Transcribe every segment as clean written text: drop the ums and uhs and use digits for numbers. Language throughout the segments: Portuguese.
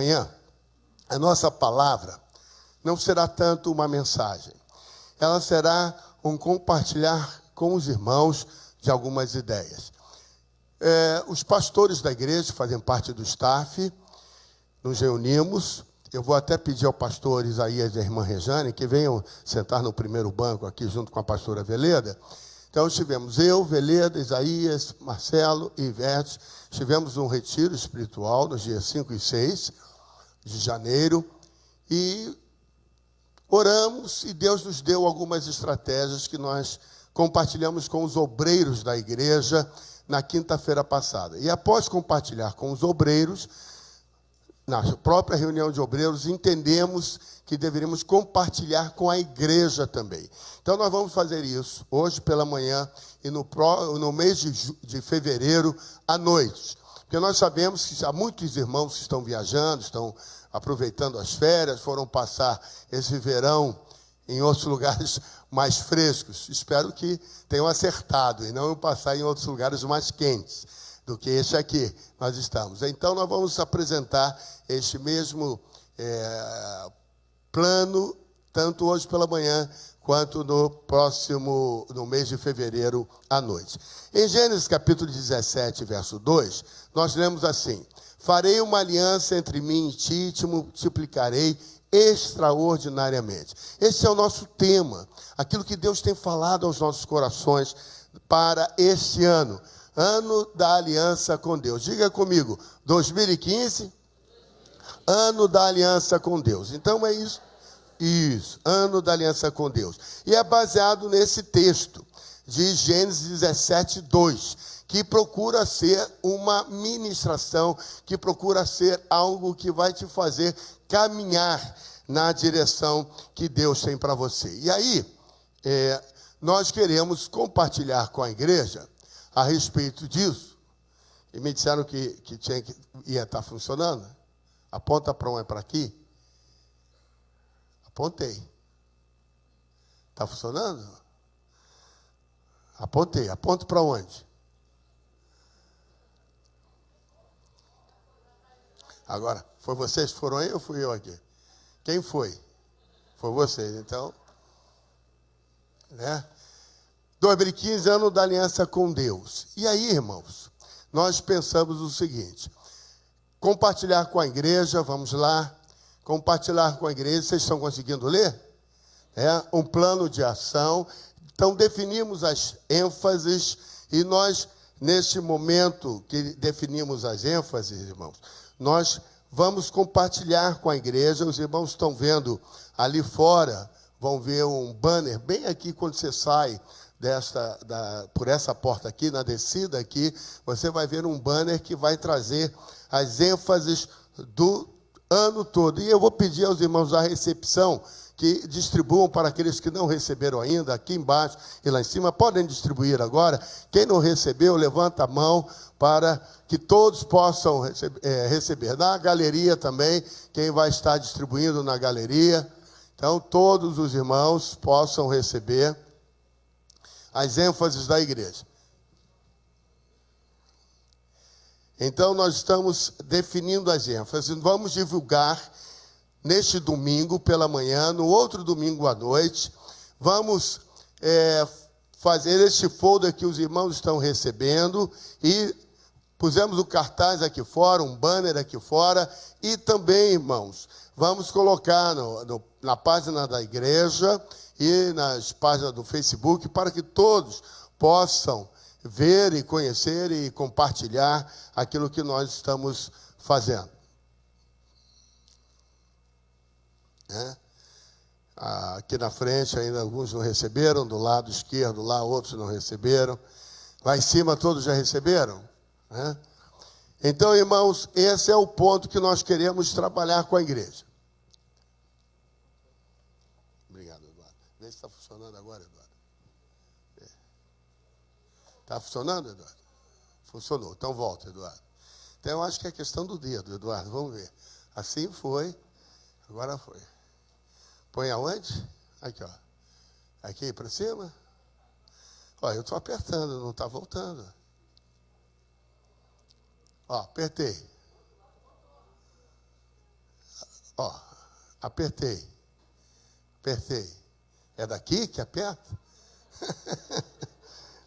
Amanhã, a nossa palavra não será tanto uma mensagem. Ela será um compartilhar com os irmãos de algumas ideias. Os pastores da igreja, que fazem parte do staff, nos reunimos. Eu vou até pedir ao pastor Isaías e à irmã Rejane que venham sentar no primeiro banco aqui junto com a pastora Veleda. Então, estivemos eu, Veleda, Isaías, Marcelo e Ivete. Estivemos num retiro espiritual nos dias 5 e 6 de janeiro e oramos e Deus nos deu algumas estratégias que nós compartilhamos com os obreiros da igreja na quinta-feira passada. E após compartilhar com os obreiros, na própria reunião de obreiros, entendemos que deveríamos compartilhar com a igreja também. Então, nós vamos fazer isso hoje pela manhã e no mês de fevereiro à noite. Porque nós sabemos que há muitos irmãos que estão viajando, estão aproveitando as férias, foram passar esse verão em outros lugares mais frescos. Espero que tenham acertado e não passar em outros lugares mais quentes do que este aqui nós estamos. Então, nós vamos apresentar este mesmo plano, tanto hoje pela manhã, quanto no mês de fevereiro à noite. Em Gênesis capítulo 17, verso 2, nós lemos assim: farei uma aliança entre mim e ti, e te multiplicarei extraordinariamente. Esse é o nosso tema, aquilo que Deus tem falado aos nossos corações para este ano. Ano da aliança com Deus. Diga comigo, 2015, ano da aliança com Deus. Então é isso. Isso, ano da aliança com Deus. E é baseado nesse texto de Gênesis 17, 2, que procura ser uma ministração, que procura ser algo que vai te fazer caminhar na direção que Deus tem para você. E aí, nós queremos compartilhar com a igreja a respeito disso, e me disseram que ia estar funcionando. Aponta para um e para aqui. Apontei. Está funcionando? Apontei. Aponto para onde? Agora, foi vocês que foram aí ou fui eu aqui? Quem foi? Foi vocês, então. Né? 2015, ano da aliança com Deus. E aí, irmãos, nós pensamos o seguinte: compartilhar com a igreja, vamos lá, compartilhar com a igreja, vocês estão conseguindo ler? Um plano de ação. Então, definimos as ênfases e nós, neste momento que definimos as ênfases, irmãos, nós vamos compartilhar com a igreja. Os irmãos estão vendo ali fora, vão ver um banner bem aqui quando você sai por essa porta aqui, na descida aqui, você vai ver um banner que vai trazer as ênfases do ano todo. E eu vou pedir aos irmãos da recepção que distribuam para aqueles que não receberam ainda, aqui embaixo e lá em cima. Podem distribuir agora. Quem não recebeu, levanta a mão para que todos possam receber. Na galeria também, quem vai estar distribuindo na galeria. Então, todos os irmãos possam receber as ênfases da igreja. Então, nós estamos definindo as ênfases. Vamos divulgar neste domingo pela manhã, no outro domingo à noite. Vamos fazer este folder que os irmãos estão recebendo e pusemos o cartaz aqui fora, um banner aqui fora. E também, irmãos, vamos colocar na página da igreja e nas páginas do Facebook, para que todos possam ver e conhecer e compartilhar aquilo que nós estamos fazendo. Aqui na frente ainda alguns não receberam, do lado esquerdo lá outros não receberam. Lá em cima todos já receberam? Então, irmãos, esse é o ponto que nós queremos trabalhar com a igreja. Obrigado, Eduardo. Vê se está funcionando agora, Eduardo. Está funcionando, Eduardo? Funcionou. Então volta, Eduardo. Então eu acho que é questão do dedo, Eduardo. Vamos ver. Assim foi. Agora foi. Põe aonde? Aqui, ó. Aqui para cima. Ó, eu estou apertando, não está voltando. Ó, apertei. Ó, apertei. Apertei. É daqui que aperta?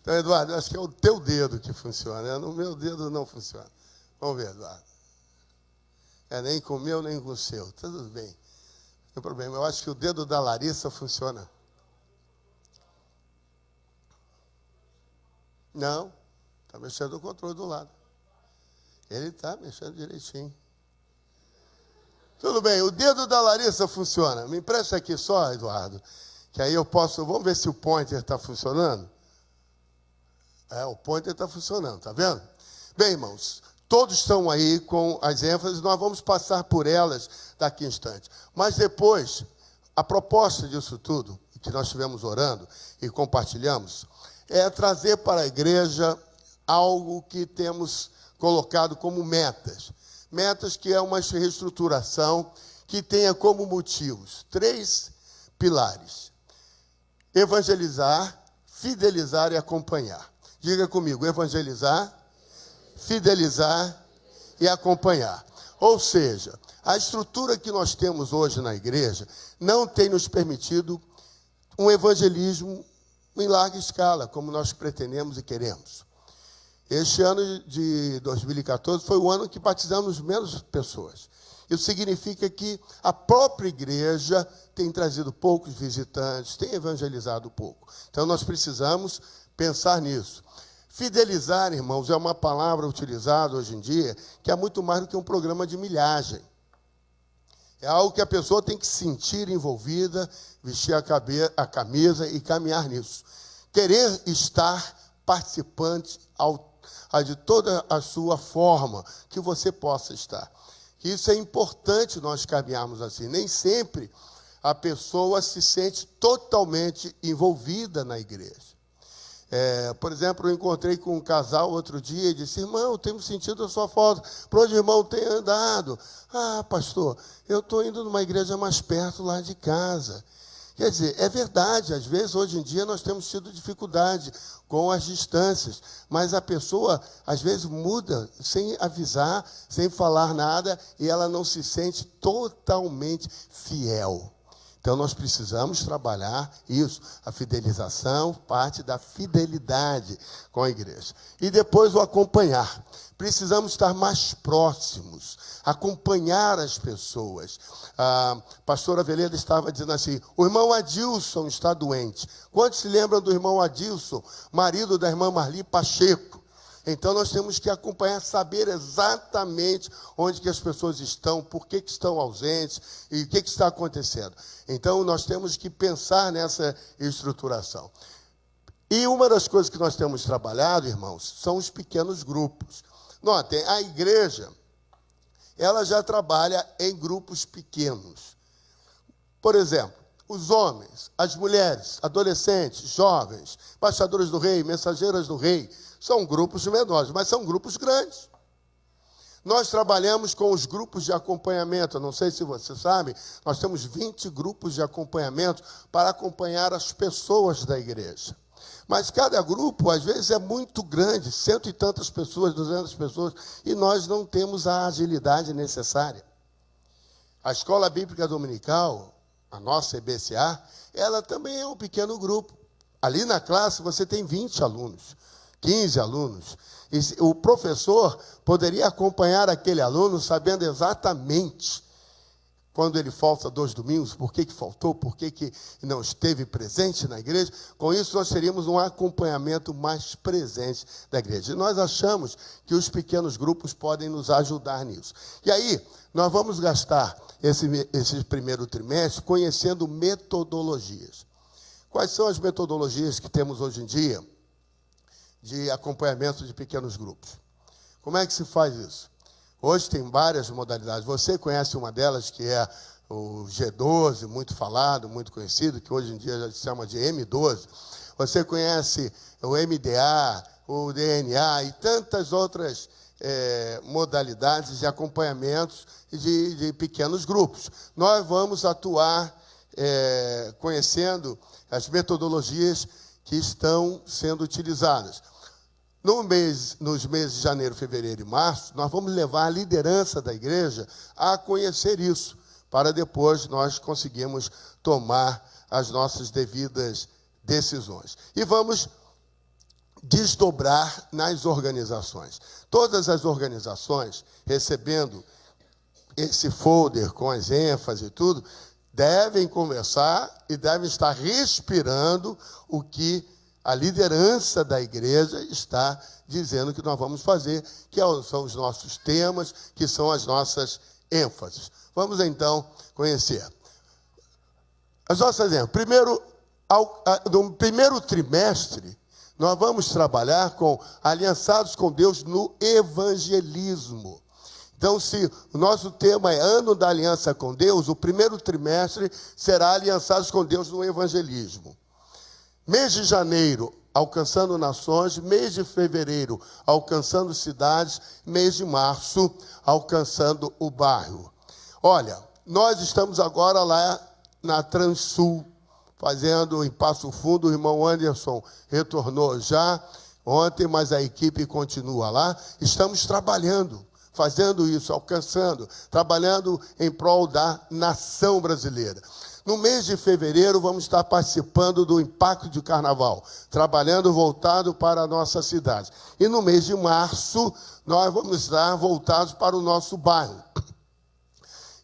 Então, Eduardo, eu acho que é o teu dedo que funciona. No meu dedo não funciona. Vamos ver, Eduardo. Nem com o meu, nem com o seu. Tudo bem. Não tem problema. Eu acho que o dedo da Larissa funciona. Não. Está mexendo o controle do lado. Ele está mexendo direitinho. Tudo bem. O dedo da Larissa funciona. Me empresta aqui só, Eduardo. Que aí eu posso... Vamos ver se o pointer está funcionando. O pointer está funcionando. Está vendo? Bem, irmãos... Todos estão aí com as ênfases, nós vamos passar por elas daqui a instante. Mas depois, a proposta disso tudo, que nós estivemos orando e compartilhamos, é trazer para a igreja algo que temos colocado como metas. Metas que é uma reestruturação que tenha como motivos 3 pilares: evangelizar, fidelizar e acompanhar. Diga comigo, evangelizar, fidelizar e acompanhar. Ou seja, a estrutura que nós temos hoje na igreja não tem nos permitido um evangelismo em larga escala, como nós pretendemos e queremos. Este ano de 2014 foi o ano que batizamos menos pessoas. Isso significa que a própria igreja tem trazido poucos visitantes, tem evangelizado pouco. Então, nós precisamos pensar nisso. Fidelizar, irmãos, é uma palavra utilizada hoje em dia que é muito mais do que um programa de milhagem. É algo que a pessoa tem que se sentir envolvida, vestir a camisa e caminhar nisso. Querer estar participante de toda a sua forma que você possa estar. Isso é importante nós caminharmos assim. Nem sempre a pessoa se sente totalmente envolvida na igreja. Por exemplo, eu encontrei com um casal outro dia e disse: irmão, temos sentido a sua falta. Para onde o irmão tem andado? Pastor, eu estou indo numa igreja mais perto lá de casa. Quer dizer, é verdade, às vezes, hoje em dia, nós temos tido dificuldade com as distâncias, mas a pessoa, às vezes, muda sem avisar, sem falar nada, e ela não se sente totalmente fiel. Então, nós precisamos trabalhar isso. A fidelização parte da fidelidade com a igreja. E depois o acompanhar. Precisamos estar mais próximos, acompanhar as pessoas. A pastora Veleda estava dizendo assim: o irmão Adilson está doente. Quantos se lembram do irmão Adilson, marido da irmã Marli Pacheco? Então, nós temos que acompanhar, saber exatamente onde que as pessoas estão, por que estão ausentes e o que está acontecendo. Então, nós temos que pensar nessa estruturação. E uma das coisas que nós temos trabalhado, irmãos, são os pequenos grupos. Notem, a igreja, ela já trabalha em grupos pequenos. Por exemplo, os homens, as mulheres, adolescentes, jovens, embaixadores do rei, mensageiras do rei, são grupos menores, mas são grupos grandes. Nós trabalhamos com os grupos de acompanhamento. Eu não sei se você sabe, nós temos 20 grupos de acompanhamento para acompanhar as pessoas da igreja. Mas cada grupo, às vezes, é muito grande, 100 e tantas pessoas, 200 pessoas, e nós não temos a agilidade necessária. A Escola Bíblica Dominical, a nossa EBCA, ela também é um pequeno grupo. Ali na classe você tem 20 alunos. 15 alunos. E o professor poderia acompanhar aquele aluno sabendo exatamente quando ele falta 2 domingos, por que faltou, por que não esteve presente na igreja. Com isso, nós teríamos um acompanhamento mais presente da igreja. E nós achamos que os pequenos grupos podem nos ajudar nisso. E aí, nós vamos gastar esse primeiro trimestre conhecendo metodologias. Quais são as metodologias que temos hoje em dia de acompanhamento de pequenos grupos? Como é que se faz isso? Hoje tem várias modalidades. Você conhece uma delas, que é o G12, muito falado, muito conhecido, que hoje em dia já se chama de M12. Você conhece o MDA, o DNA e tantas outras modalidades de acompanhamentos de pequenos grupos. Nós vamos atuar conhecendo as metodologias que estão sendo utilizadas. Nos meses de janeiro, fevereiro e março, nós vamos levar a liderança da igreja a conhecer isso, para depois nós conseguirmos tomar as nossas devidas decisões. E vamos desdobrar nas organizações. Todas as organizações, recebendo esse folder com as ênfases e tudo, devem conversar e devem estar respirando o que a liderança da igreja está dizendo que nós vamos fazer, que são os nossos temas, que são as nossas ênfases. Vamos, então, conhecer. As nossas ênfases. Primeiro, no primeiro trimestre, nós vamos trabalhar com aliançados com Deus no evangelismo. Então, se o nosso tema é Ano da Aliança com Deus, o primeiro trimestre será aliançados com Deus no evangelismo. Mês de janeiro, alcançando nações. Mês de fevereiro, alcançando cidades. Mês de março, alcançando o bairro. Olha, nós estamos agora lá na Transul, fazendo em Passo Fundo. O irmão Anderson retornou já ontem, mas a equipe continua lá. Estamos trabalhando, fazendo isso, alcançando, trabalhando em prol da nação brasileira. No mês de fevereiro, vamos estar participando do Impacto de Carnaval, trabalhando voltado para a nossa cidade. E no mês de março, nós vamos estar voltados para o nosso bairro.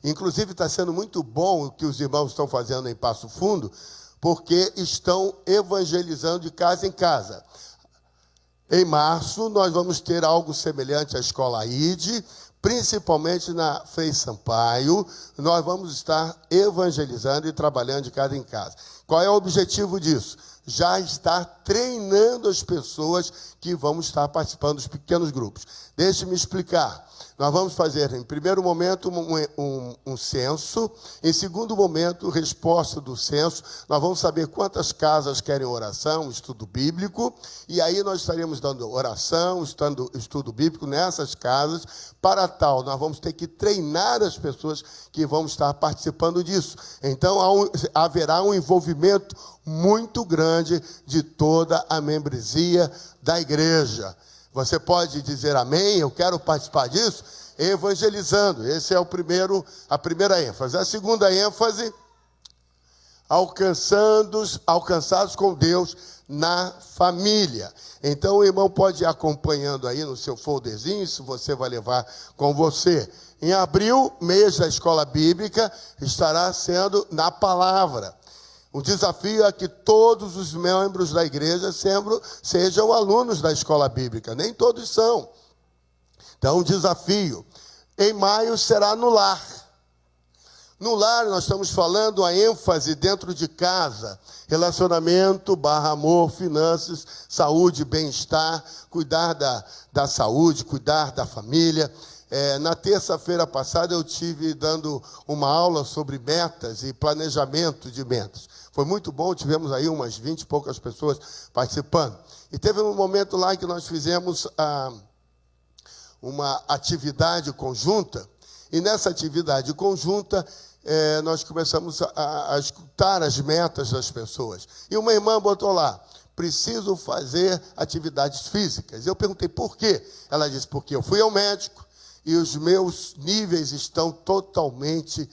Inclusive, está sendo muito bom o que os irmãos estão fazendo em Passo Fundo, porque estão evangelizando de casa em casa. Em março, nós vamos ter algo semelhante à Escola ID, principalmente na Frei Sampaio. Nós vamos estar evangelizando e trabalhando de casa em casa. Qual é o objetivo disso? Já está treinando as pessoas que vão estar participando dos pequenos grupos. Deixe-me explicar. Nós vamos fazer, em primeiro momento, um censo. Em segundo momento, resposta do censo. Nós vamos saber quantas casas querem oração, estudo bíblico. E aí nós estaremos dando oração, estudo bíblico nessas casas. Para tal, nós vamos ter que treinar as pessoas que vão estar participando disso. Então, haverá um envolvimento muito grande de toda a membresia da igreja. Você pode dizer amém, eu quero participar disso? Evangelizando. Esse é a primeira ênfase. A segunda ênfase, alcançados com Deus na família. Então o irmão pode ir acompanhando aí no seu folderzinho, isso você vai levar com você. Em abril, mês da escola bíblica, estará sendo na palavra. O desafio é que todos os membros da igreja sejam alunos da escola bíblica. Nem todos são. Então, um desafio. Em maio será no lar. No lar, nós estamos falando a ênfase dentro de casa. Relacionamento, /amor, finanças, saúde, bem-estar, cuidar da saúde, cuidar da família. Na terça-feira passada, eu estive dando uma aula sobre metas e planejamento de metas. Foi muito bom, tivemos aí umas 20 e poucas pessoas participando. E teve um momento lá que nós fizemos uma atividade conjunta, e nessa atividade conjunta, nós começamos a escutar as metas das pessoas. E uma irmã botou lá, preciso fazer atividades físicas. Eu perguntei por quê? Ela disse, porque eu fui ao médico e os meus níveis estão totalmente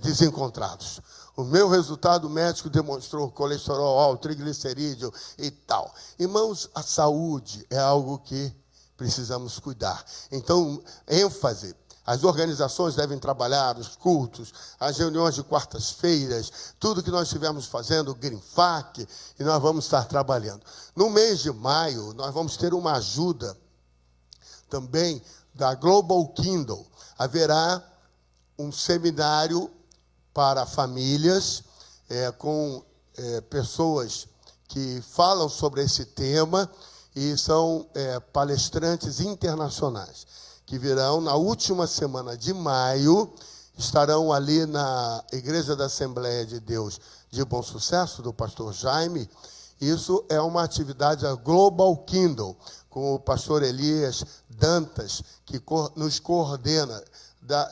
desencontrados. O meu resultado médico demonstrou colesterol alto, triglicerídeo e tal. Irmãos, a saúde é algo que precisamos cuidar. Então, ênfase. As organizações devem trabalhar, os cultos, as reuniões de quartas-feiras, tudo que nós estivermos fazendo, o Greenfac, e nós vamos estar trabalhando. No mês de maio, nós vamos ter uma ajuda também da Global Kindle. Haverá um seminário para famílias, com pessoas que falam sobre esse tema e são palestrantes internacionais, que virão na última semana de maio, estarão ali na Igreja da Assembleia de Deus de Bom Sucesso, do pastor Jaime. Isso é uma atividade da Global Kindle, com o pastor Elias Dantas, que nos coordena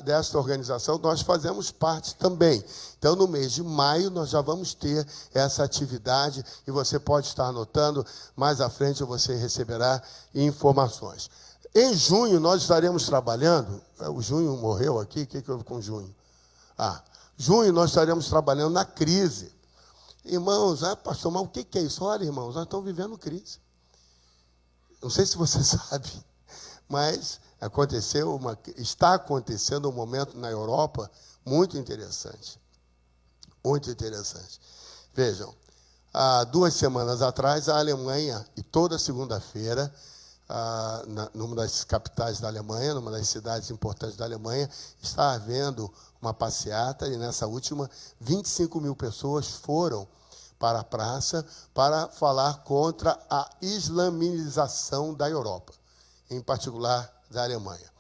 dessa organização. Nós fazemos parte também. Então, no mês de maio, nós já vamos ter essa atividade e você pode estar anotando. Mais à frente, você receberá informações. Em junho, nós estaremos trabalhando. O junho morreu aqui? O que houve com junho? Junho nós estaremos trabalhando na crise. Irmãos, pastor, mas o que é isso? Olha, irmãos, nós estamos vivendo crise. Não sei se você sabe, mas está acontecendo um momento na Europa muito interessante. Muito interessante. Vejam, há 2 semanas atrás, a Alemanha, e toda segunda-feira, numa das capitais da Alemanha, numa das cidades importantes da Alemanha, está havendo uma passeata, e nessa última, 25 mil pessoas foram para a praça para falar contra a islamização da Europa, em particular da Alemanha.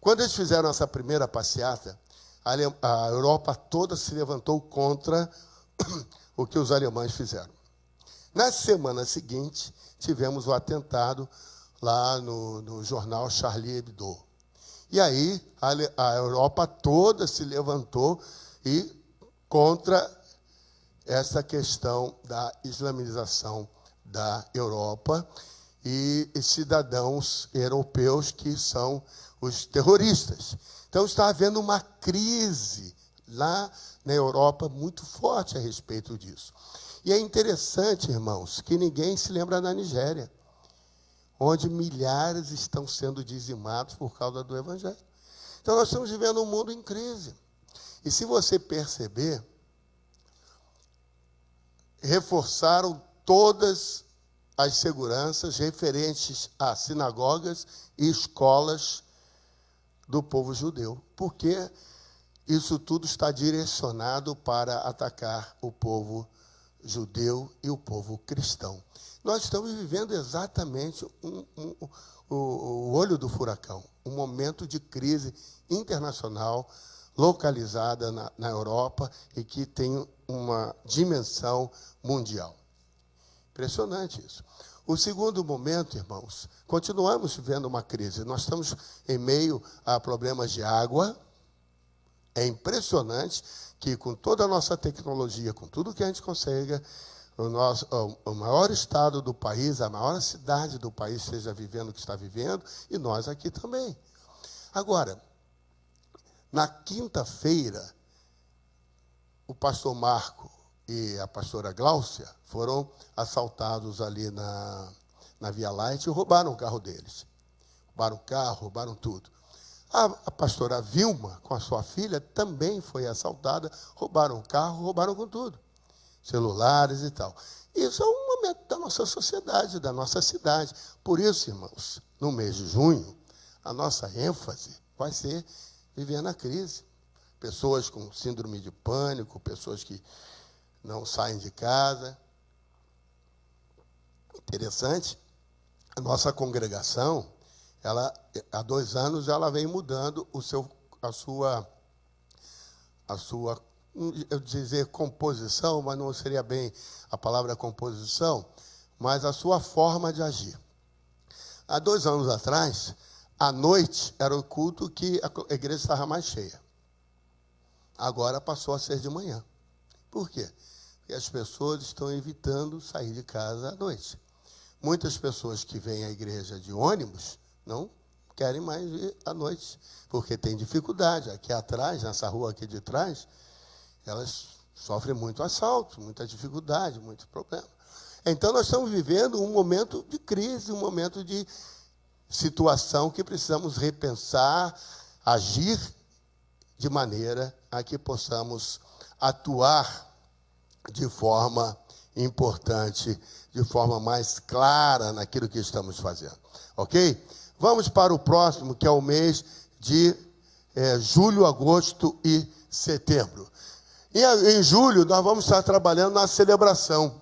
Quando eles fizeram essa primeira passeata, a Europa toda se levantou contra o que os alemães fizeram. Na semana seguinte, tivemos o atentado lá no jornal Charlie Hebdo. E aí a Europa toda se levantou contra essa questão da islamização da Europa e cidadãos europeus que são os terroristas. Então está havendo uma crise lá na Europa muito forte a respeito disso. E é interessante, irmãos, que ninguém se lembra da Nigéria, onde milhares estão sendo dizimados por causa do Evangelho. Então, nós estamos vivendo um mundo em crise. E se você perceber, reforçaram todas as seguranças referentes a sinagogas e escolas do povo judeu, porque isso tudo está direcionado para atacar o povo judeu e o povo cristão. Nós estamos vivendo exatamente o olho do furacão, um momento de crise internacional localizada na Europa e que tem uma dimensão mundial. Impressionante isso. O segundo momento, irmãos, continuamos vivendo uma crise. Nós estamos em meio a problemas de água. É impressionante que, com toda a nossa tecnologia, com tudo que a gente consegue, o maior estado do país, a maior cidade do país esteja vivendo o que está vivendo, e nós aqui também. Agora, na quinta-feira, o pastor Marco e a pastora Gláucia foram assaltados ali na Via Light e roubaram o carro deles. Roubaram o carro, roubaram tudo. A pastora Vilma, com a sua filha, também foi assaltada, roubaram o carro, roubaram com tudo. Celulares e tal. Isso é um momento da nossa sociedade, da nossa cidade. Por isso, irmãos, no mês de junho, a nossa ênfase vai ser viver na crise. Pessoas com síndrome de pânico, pessoas que não saem de casa. Interessante, a nossa congregação, há 2 anos, ela vem mudando a sua, eu dizer composição, mas não seria bem a palavra composição, mas a sua forma de agir. Há 2 anos atrás, à noite, era o culto que a igreja estava mais cheia. Agora passou a ser de manhã. Por quê? Porque as pessoas estão evitando sair de casa à noite. Muitas pessoas que vêm à igreja de ônibus não querem mais ir à noite, porque tem dificuldade. Aqui atrás, nessa rua aqui de trás, elas sofrem muito assalto, muita dificuldade, muito problema. Então, nós estamos vivendo um momento de crise, um momento de situação que precisamos repensar, agir de maneira a que possamos atuar de forma importante, de forma mais clara naquilo que estamos fazendo. Ok? Vamos para o próximo, que é o mês de julho, agosto e setembro. E em julho, nós vamos estar trabalhando na celebração.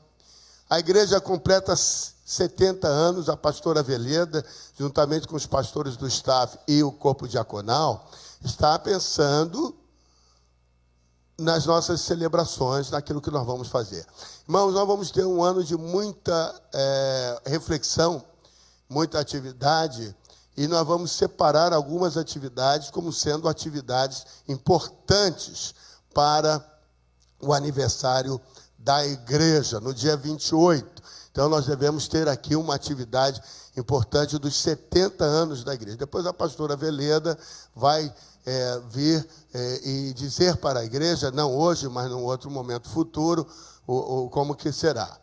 A igreja completa 70 anos, a pastora Veleda, juntamente com os pastores do staff e o corpo diaconal, está pensando nas nossas celebrações, naquilo que nós vamos fazer. Irmãos, nós vamos ter um ano de muita reflexão, muita atividade, e nós vamos separar algumas atividades como sendo atividades importantes para o aniversário da igreja, no dia 28. Então, nós devemos ter aqui uma atividade importante dos 70 anos da igreja. Depois, a pastora Veleda vai vir e dizer para a igreja, não hoje, mas num outro momento futuro, como que será.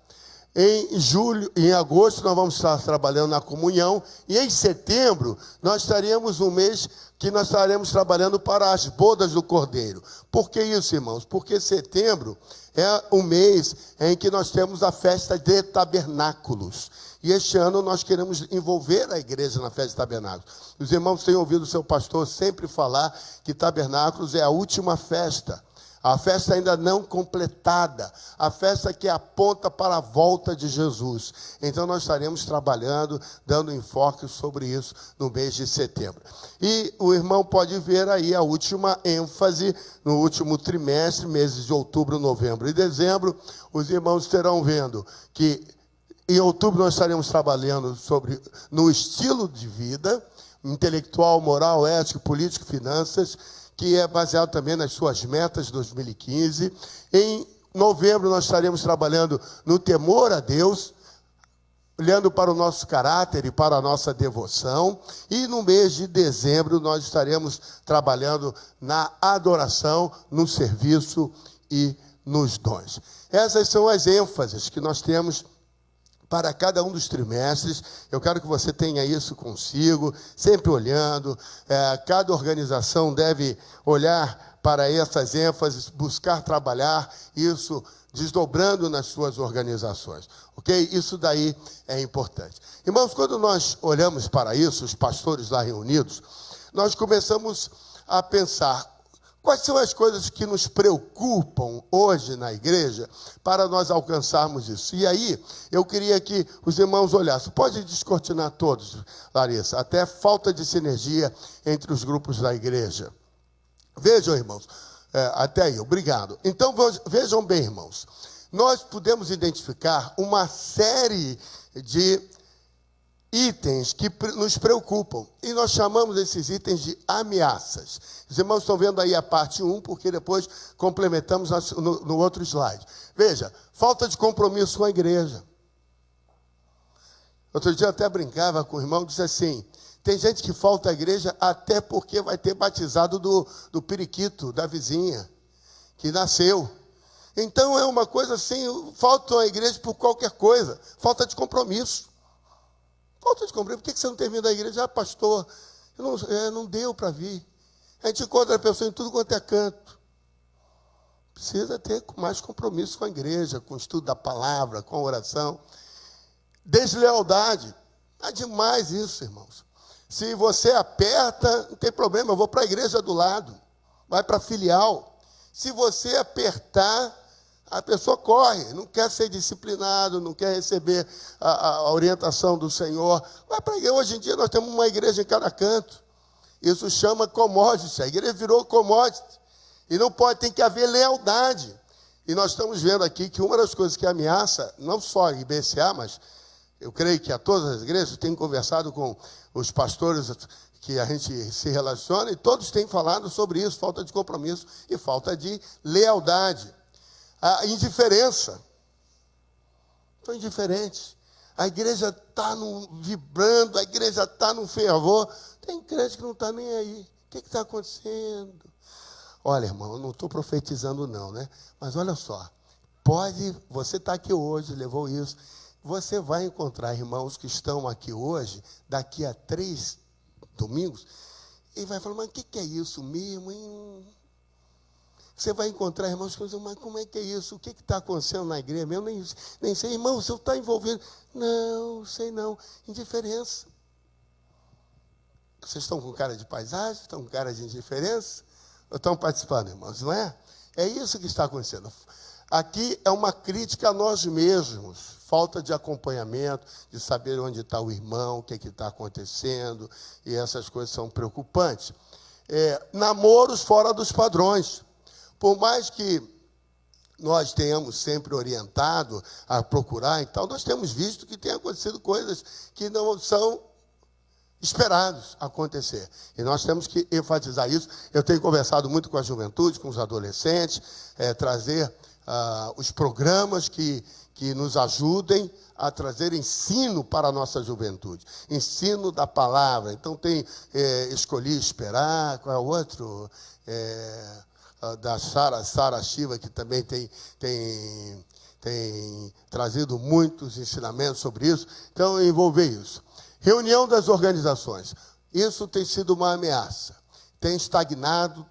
Em agosto, nós vamos estar trabalhando na comunhão, e em setembro, nós estaremos um mês que nós estaremos trabalhando para as bodas do Cordeiro. Por que isso, irmãos? Porque setembro é o mês em que nós temos a festa de tabernáculos. E este ano nós queremos envolver a igreja na festa de tabernáculos. Os irmãos têm ouvido o seu pastor sempre falar que tabernáculos é a última festa. A festa ainda não completada, a festa que aponta para a volta de Jesus. Então nós estaremos trabalhando, dando enfoque sobre isso no mês de setembro. E o irmão pode ver aí a última ênfase no último trimestre, meses de outubro, novembro e dezembro. Os irmãos estarão vendo que em outubro nós estaremos trabalhando no estilo de vida, intelectual, moral, ético, político, finanças, que é baseado também nas suas metas de 2015. Em novembro, nós estaremos trabalhando no temor a Deus, olhando para o nosso caráter e para a nossa devoção. E no mês de dezembro, nós estaremos trabalhando na adoração, no serviço e nos dons. Essas são as ênfases que nós temos para cada um dos trimestres. Eu quero que você tenha isso consigo, sempre olhando. Cada organização deve olhar para essas ênfases, buscar trabalhar isso, desdobrando nas suas organizações. Ok? Isso daí é importante. Irmãos, quando nós olhamos para isso, os pastores lá reunidos, nós começamos a pensar: quais são as coisas que nos preocupam hoje na igreja para nós alcançarmos isso? E aí, eu queria que os irmãos olhassem. Pode descortinar todos, Larissa, até falta de sinergia entre os grupos da igreja. Vejam, irmãos, até aí, obrigado. Então, vejam bem, irmãos, nós podemos identificar uma série de itens que nos preocupam, e nós chamamos esses itens de ameaças. Os irmãos estão vendo aí a parte 1, porque depois complementamos no outro slide. Veja, falta de compromisso com a igreja. Outro dia eu até brincava com o irmão, disse assim: tem gente que falta à igreja até porque vai ter batizado do periquito, da vizinha, que nasceu. Então é uma coisa assim, faltam à igreja por qualquer coisa, falta de compromisso. Falta de compreender. Por que você não tem vindo à igreja? Pastor, não deu para vir. A gente encontra a pessoa em tudo quanto é canto. Precisa ter mais compromisso com a igreja, com o estudo da palavra, com a oração. Deslealdade. É demais isso, irmãos. Se você aperta, não tem problema, eu vou para a igreja do lado. Vai para a filial. Se você apertar, a pessoa corre, não quer ser disciplinado, não quer receber a orientação do Senhor. Vai para a igreja. Hoje em dia nós temos uma igreja em cada canto. Isso chama commodity. A igreja virou commodity. E não pode, tem que haver lealdade. E nós estamos vendo aqui que uma das coisas que ameaça, não só a IBCA, mas eu creio que a todas as igrejas, tenho conversado com os pastores que a gente se relaciona, e todos têm falado sobre isso, falta de compromisso e falta de lealdade. A indiferença. Estão indiferentes. A igreja está vibrando, a igreja está no fervor. Tem crente que não está nem aí. O que está acontecendo? Olha, irmão, eu não estou profetizando não, né? Mas olha só, você está aqui hoje, levou isso. Você vai encontrar irmãos que estão aqui hoje, daqui a 3 domingos, e vai falar: mas o que é isso mesmo, hein? Você vai encontrar irmãos que dizem: mas como é que é isso? O que está acontecendo na igreja? Eu nem sei. Irmão, você está envolvido? Não, sei não. Indiferença. Vocês estão com cara de paisagem? Estão com cara de indiferença? Ou estão participando, irmãos? Não é? É isso que está acontecendo. Aqui é uma crítica a nós mesmos. Falta de acompanhamento, de saber onde está o irmão, o que está acontecendo. E essas coisas são preocupantes. Namoros fora dos padrões. Por mais que nós tenhamos sempre orientado a procurar e tal, nós temos visto que tem acontecido coisas que não são esperadas acontecer. E nós temos que enfatizar isso. Eu tenho conversado muito com a juventude, com os adolescentes, trazer os programas que nos ajudem a trazer ensino para a nossa juventude. Ensino da palavra. Então, Escolhi Esperar, qual é o outro? Da Sara Shiva, que também tem trazido muitos ensinamentos sobre isso. Então, envolver isso. Reunião das organizações. Isso tem sido uma ameaça. Tem estagnado,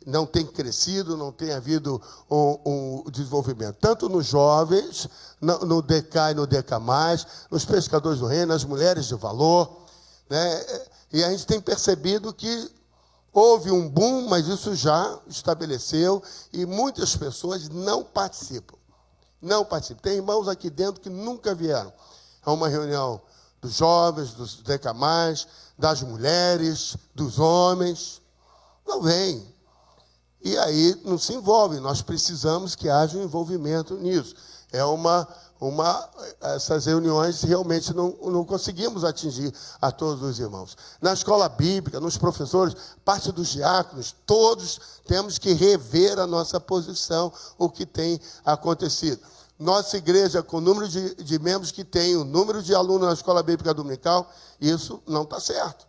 não tem crescido, não tem havido um desenvolvimento. Tanto nos jovens, no DK e no DK+, nos pescadores do reino, nas mulheres de valor. Né? E a gente tem percebido que houve um boom, mas isso já estabeleceu e muitas pessoas não participam. Não participam. Tem irmãos aqui dentro que nunca vieram a uma reunião dos jovens, dos DK+, das mulheres, dos homens. Não vem. E aí não se envolve. Nós precisamos que haja um envolvimento nisso. Essas reuniões realmente não conseguimos atingir a todos os irmãos. Na escola bíblica, nos professores, parte dos diáconos, todos temos que rever a nossa posição, o que tem acontecido. Nossa igreja, com o número de membros que tem, o número de alunos na escola bíblica dominical, isso não está certo.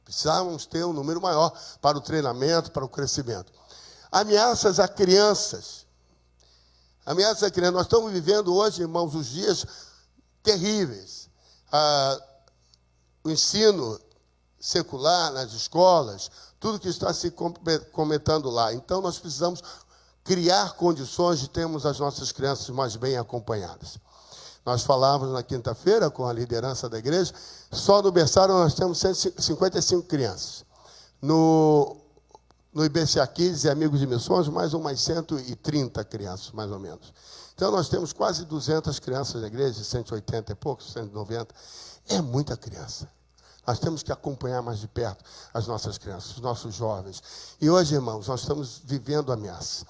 Precisamos ter um número maior para o treinamento, para o crescimento. Ameaças a crianças. Ameaças a crianças. Nós estamos vivendo hoje, irmãos, os dias terríveis. O ensino secular nas escolas, tudo que está se comentando lá. Então, nós precisamos criar condições de termos as nossas crianças mais bem acompanhadas. Nós falávamos na quinta-feira com a liderança da igreja, só no berçário nós temos 155 crianças. No IBCA Kids e Amigos de Missões, mais umas 130 crianças, mais ou menos. Então, nós temos quase 200 crianças na igreja, 180 e poucos, 190. É muita criança. Nós temos que acompanhar mais de perto as nossas crianças, os nossos jovens. E hoje, irmãos, nós estamos vivendo ameaça.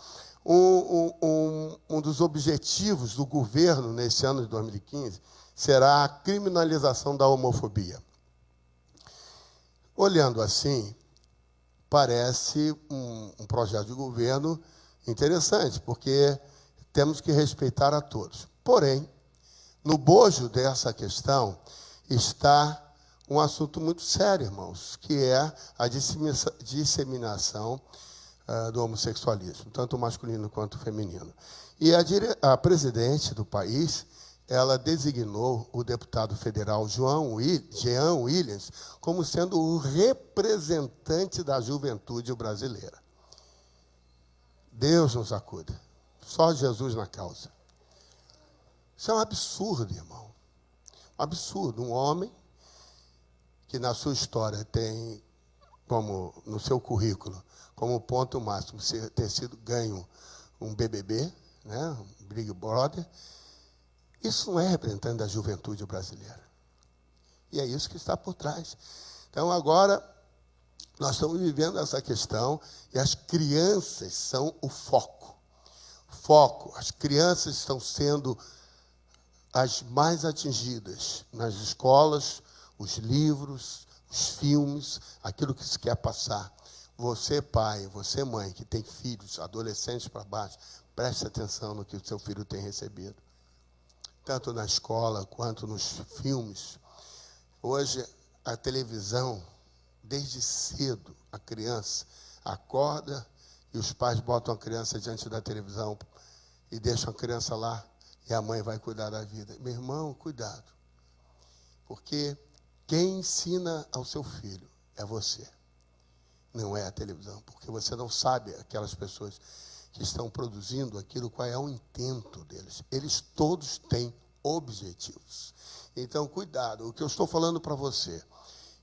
Um dos objetivos do governo nesse ano de 2015 será a criminalização da homofobia. Olhando assim, parece um projeto de governo interessante, porque temos que respeitar a todos. Porém, no bojo dessa questão está um assunto muito sério, irmãos, que é a disseminação do homossexualismo, tanto masculino quanto feminino. E a presidente do país, ela designou o deputado federal Jean Williams como sendo o representante da juventude brasileira. Deus nos acuda. Só Jesus na causa. Isso é um absurdo, irmão. Um absurdo. Um homem que na sua história tem como no seu currículo como ponto máximo ter sido ganho um BBB, né, um Big Brother, isso não é representante da juventude brasileira. E é isso que está por trás. Então, agora, nós estamos vivendo essa questão e as crianças são o foco. As crianças estão sendo as mais atingidas nas escolas, os livros, os filmes, aquilo que se quer passar. Você, pai, você, mãe, que tem filhos, adolescentes para baixo, preste atenção no que o seu filho tem recebido. Tanto na escola quanto nos filmes. Hoje, a televisão, desde cedo, a criança acorda e os pais botam a criança diante da televisão e deixam a criança lá e a mãe vai cuidar da vida. Meu irmão, cuidado. Porque quem ensina ao seu filho é você. Não é a televisão, porque você não sabe aquelas pessoas que estão produzindo aquilo, qual é o intento deles. Eles todos têm objetivos. Então, cuidado. O que eu estou falando para você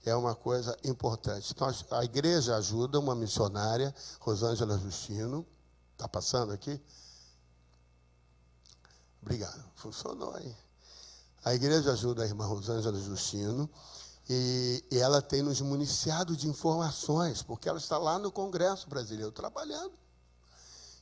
é uma coisa importante. Então, a igreja ajuda uma missionária, Rosângela Justino. Está passando aqui? Obrigado. Funcionou aí. A igreja ajuda a irmã Rosângela Justino. E ela tem nos municiado de informações, porque ela está lá no Congresso Brasileiro trabalhando.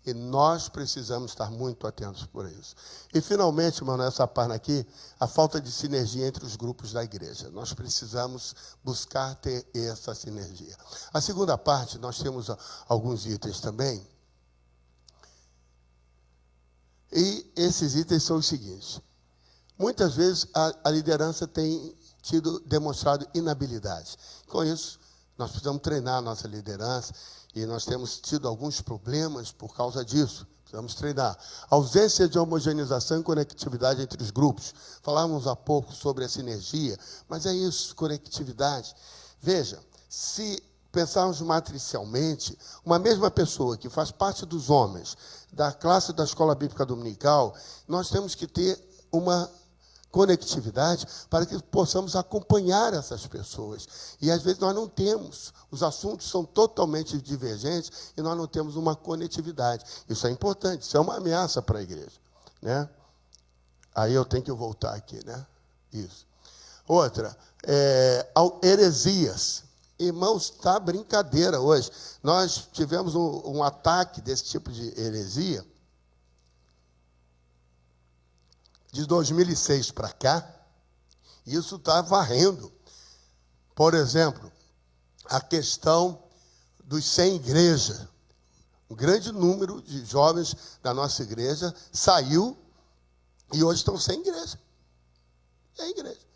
E nós precisamos estar muito atentos por isso. E, finalmente, irmão, nessa página aqui, a falta de sinergia entre os grupos da igreja. Nós precisamos buscar ter essa sinergia. A segunda parte, nós temos alguns itens também. E esses itens são os seguintes. Muitas vezes a liderança tem demonstrado inabilidade. Com isso, nós precisamos treinar a nossa liderança e nós temos tido alguns problemas por causa disso. Precisamos treinar. Ausência de homogeneização e conectividade entre os grupos. Falávamos há pouco sobre a sinergia, mas é isso, conectividade. Veja, se pensarmos matricialmente, uma mesma pessoa que faz parte dos homens da classe da Escola Bíblica Dominical, nós temos que ter uma conectividade para que possamos acompanhar essas pessoas. E, às vezes, nós não temos. Os assuntos são totalmente divergentes e nós não temos uma conectividade. Isso é importante, isso é uma ameaça para a igreja, né? Aí eu tenho que voltar aqui, né? Isso. Outra, heresias. Irmãos, está brincadeira hoje. Nós tivemos um ataque desse tipo de heresia de 2006 para cá, isso está varrendo. Por exemplo, a questão dos sem igreja. Um grande número de jovens da nossa igreja saiu e hoje estão sem igreja. Sem igreja.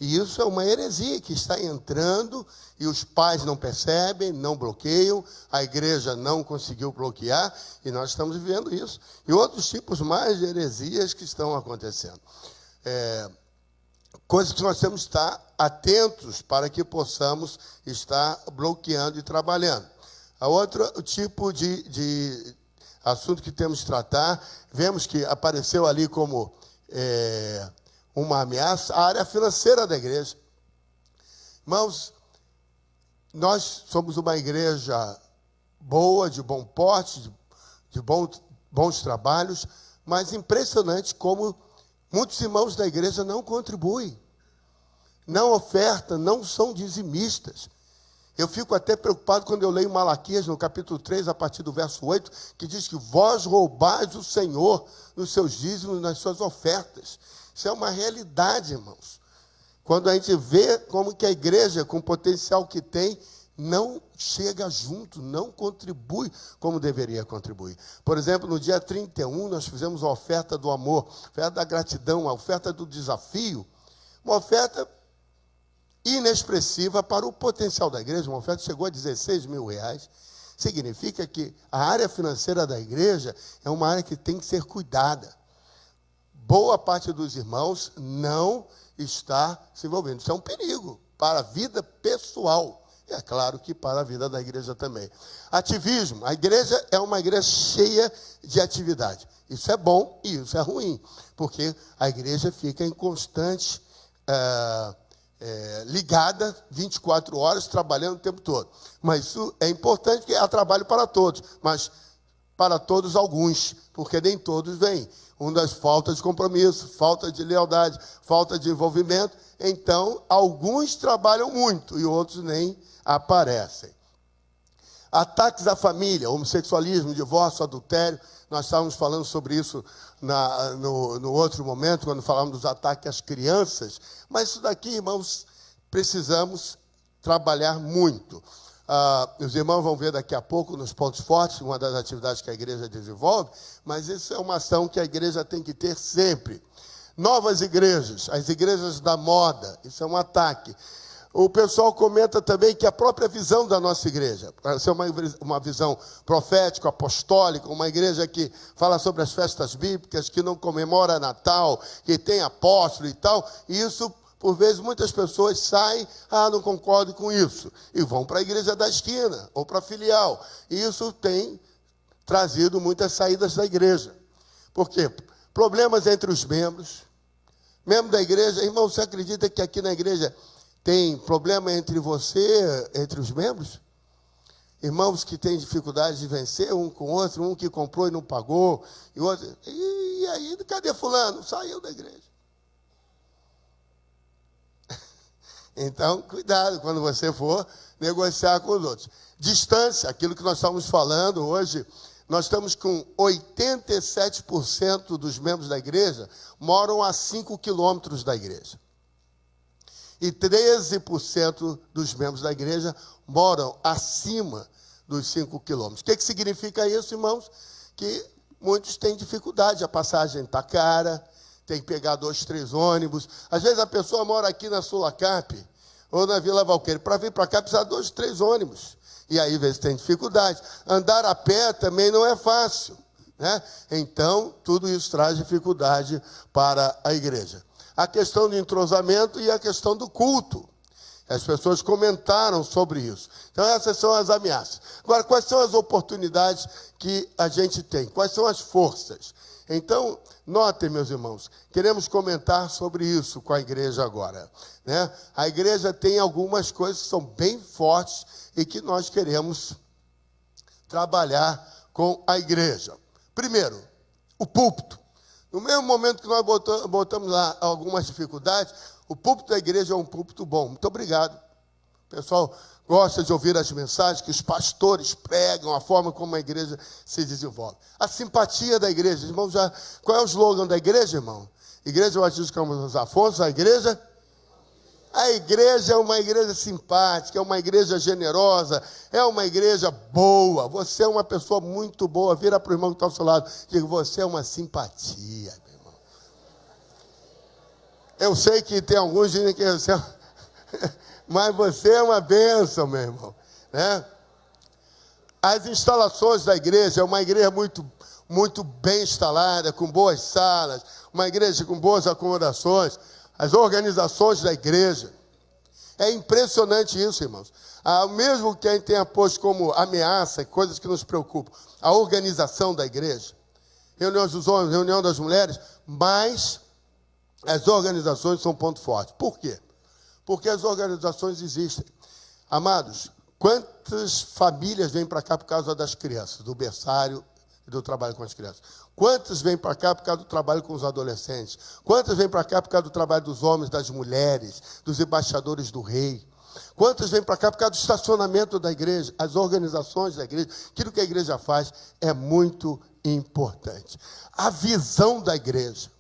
E isso é uma heresia que está entrando e os pais não percebem, não bloqueiam, a igreja não conseguiu bloquear e nós estamos vivendo isso. E outros tipos mais de heresias que estão acontecendo. Coisas que nós temos que estar atentos para que possamos estar bloqueando e trabalhando. A outro tipo de assunto que temos que tratar, vemos que apareceu ali como uma ameaça, a área financeira da igreja. Irmãos, nós somos uma igreja boa, de bom porte, de bons trabalhos, mas impressionante como muitos irmãos da igreja não contribuem, não ofertam, não são dizimistas. Eu fico até preocupado quando eu leio Malaquias, no capítulo 3, a partir do verso 8, que diz que vós roubais o Senhor nos seus dízimos, nas suas ofertas. Isso é uma realidade, irmãos. Quando a gente vê como que a igreja, com o potencial que tem, não chega junto, não contribui como deveria contribuir. Por exemplo, no dia 31, nós fizemos a oferta do amor, a oferta da gratidão, a oferta do desafio, uma oferta inexpressiva para o potencial da igreja. Uma oferta chegou a R$16 mil. Significa que a área financeira da igreja é uma área que tem que ser cuidada. Boa parte dos irmãos não está se envolvendo. Isso é um perigo para a vida pessoal. E é claro que para a vida da igreja também. Ativismo. A igreja é uma igreja cheia de atividade. Isso é bom e isso é ruim, porque a igreja fica em constante ligada 24 horas, trabalhando o tempo todo. Mas isso é importante, porque há trabalho para todos, mas para todos alguns, porque nem todos vêm. Uma das faltas de compromisso, falta de lealdade, falta de envolvimento. Então, alguns trabalham muito e outros nem aparecem. Ataques à família, homossexualismo, divórcio, adultério. Nós estávamos falando sobre isso no outro momento, quando falávamos dos ataques às crianças. Mas isso daqui, irmãos, precisamos trabalhar muito. Os irmãos vão ver daqui a pouco nos pontos fortes, uma das atividades que a igreja desenvolve, mas isso é uma ação que a igreja tem que ter sempre. Novas igrejas, as igrejas da moda, isso é um ataque. O pessoal comenta também que a própria visão da nossa igreja, para ser uma visão profética, apostólica, uma igreja que fala sobre as festas bíblicas, que não comemora Natal, que tem apóstolo e tal, e isso, por vezes, muitas pessoas saem, não concordo com isso, e vão para a igreja da esquina, ou para a filial. E isso tem trazido muitas saídas da igreja. Por quê? Problemas entre os membros. Membro da igreja, irmão, você acredita que aqui na igreja tem problema entre os membros? Irmãos que têm dificuldade de vencer um com o outro, um que comprou e não pagou, e outro. E aí, cadê fulano? Saiu da igreja. Então, cuidado quando você for negociar com os outros. Distância, aquilo que nós estamos falando hoje, nós estamos com 87% dos membros da igreja moram a 5 quilômetros da igreja. E 13% dos membros da igreja moram acima dos 5 quilômetros. O que significa isso, irmãos? Que muitos têm dificuldade, a passagem está cara, tem que pegar 2, 3 ônibus. Às vezes a pessoa mora aqui na Sulacap ou na Vila Valqueire. Para vir para cá precisa de 2, 3 ônibus. E aí, às vezes, tem dificuldade. Andar a pé também não é fácil, né? Então, tudo isso traz dificuldade para a igreja. A questão do entrosamento e a questão do culto. As pessoas comentaram sobre isso. Então, essas são as ameaças. Agora, quais são as oportunidades que a gente tem? Quais são as forças? Então, notem, meus irmãos, queremos comentar sobre isso com a igreja agora, né? A igreja tem algumas coisas que são bem fortes e que nós queremos trabalhar com a igreja. Primeiro, o púlpito. No mesmo momento que nós botamos lá algumas dificuldades, o púlpito da igreja é um púlpito bom. Muito obrigado. O pessoal gosta de ouvir as mensagens que os pastores pregam, a forma como a igreja se desenvolve. A simpatia da igreja. Irmão, qual é o slogan da igreja, irmão? Igreja Batista de Campos Afonso, a igreja? A igreja é uma igreja simpática, é uma igreja generosa, é uma igreja boa. Você é uma pessoa muito boa. Vira para o irmão que está ao seu lado. Diga, você é uma simpatia, meu irmão. Eu sei que tem alguns que dizem que você é... Mas você é uma bênção, meu irmão, né? As instalações da igreja é uma igreja muito bem instalada, com boas salas, uma igreja com boas acomodações. As organizações da igreja. É impressionante isso, irmãos. Mesmo que a gente tenha posto como ameaça, coisas que nos preocupam, a organização da igreja, reunião dos homens, reunião das mulheres, mas as organizações são um ponto forte. Por quê? Porque as organizações existem. Amados, quantas famílias vêm para cá por causa das crianças, do berçário e do trabalho com as crianças? Quantas vêm para cá por causa do trabalho com os adolescentes? Quantas vêm para cá por causa do trabalho dos homens, das mulheres, dos embaixadores do rei? Quantas vêm para cá por causa do estacionamento da igreja, as organizações da igreja? Aquilo que a igreja faz é muito importante. A visão da igreja